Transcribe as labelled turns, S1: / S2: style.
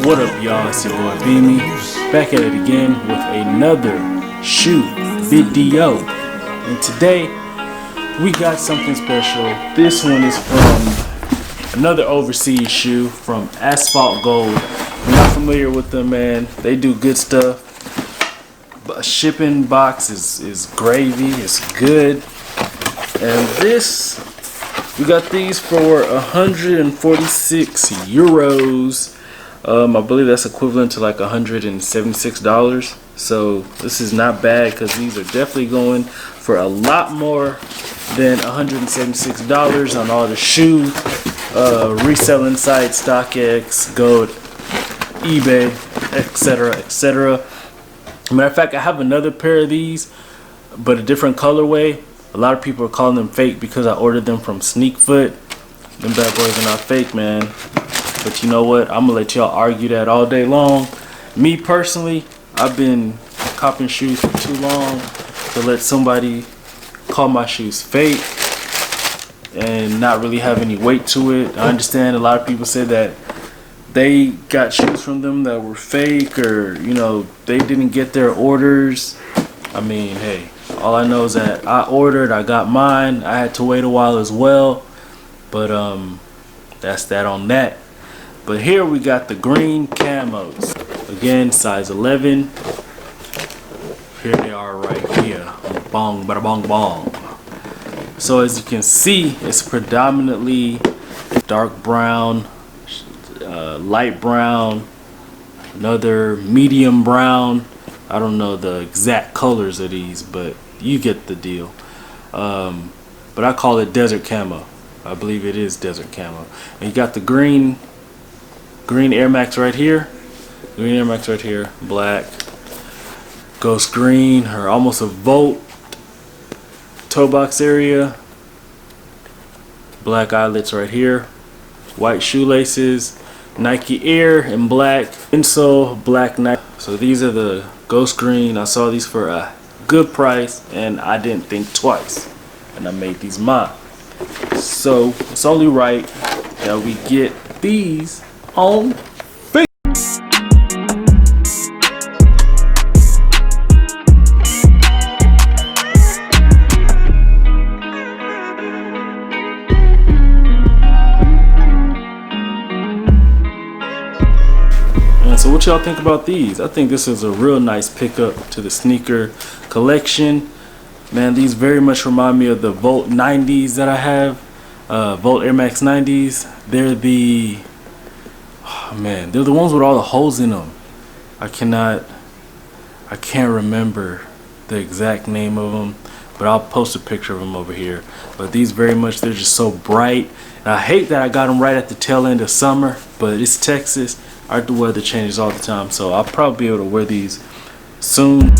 S1: What up, y'all? It's your boy Beamy, back at it again with another shoe video. And today we got something special. This one is from another overseas shoe from Asphalt Gold. If you're not familiar with them, man, they do good stuff. But shipping box is gravy. It's good. And this, we got these for 146 euros. I believe that's equivalent to like $176. So this is not bad, because these are definitely going for a lot more than $176 on all the shoe reselling sites, StockX, Goat, eBay, etc., etc. Matter of fact, I have another pair of these, but a different colorway. A lot of people are calling them fake because I ordered them from Sneakfoot. Them bad boys are not fake, man. But you know what? I'm gonna let y'all argue that all day long. Me personally, I've been copping shoes for too long to let somebody call my shoes fake and not really have any weight to it. I understand a lot of people say that they got shoes from them that were fake, or you know, they didn't get their orders. I mean, hey, all I know is that I ordered, I got mine. I had to wait a while as well, but that's that on that. But here we got the green camos. Again, size 11. Here they are right here. Bong, bada bong bong. So as you can see, it's predominantly dark brown, light brown, another medium brown. I don't know the exact colors of these, but you get the deal. But I call it Desert Camo. I believe it is Desert Camo. And you got the green Air Max right here, green Air Max right here, black, ghost green, or almost a Volt toe box area, black eyelets right here, white shoelaces, Nike Air in black, insole black Nike. So these are the ghost green. I saw these for a good price and I didn't think twice, and I made these mine. So it's only right that we get these on feet. And so what y'all think about these? I think this is a real nice pickup to the sneaker collection. Man, these very much remind me of the Volt 90s that I have. Volt Air Max 90s. They're the, oh man, they're the ones with all the holes in them. I can't remember the exact name of them, but I'll post a picture of them over here. But these very much, they're just so bright. And I hate that I got them right at the tail end of summer, but it's Texas. The weather changes all the time, so I'll probably be able to wear these soon.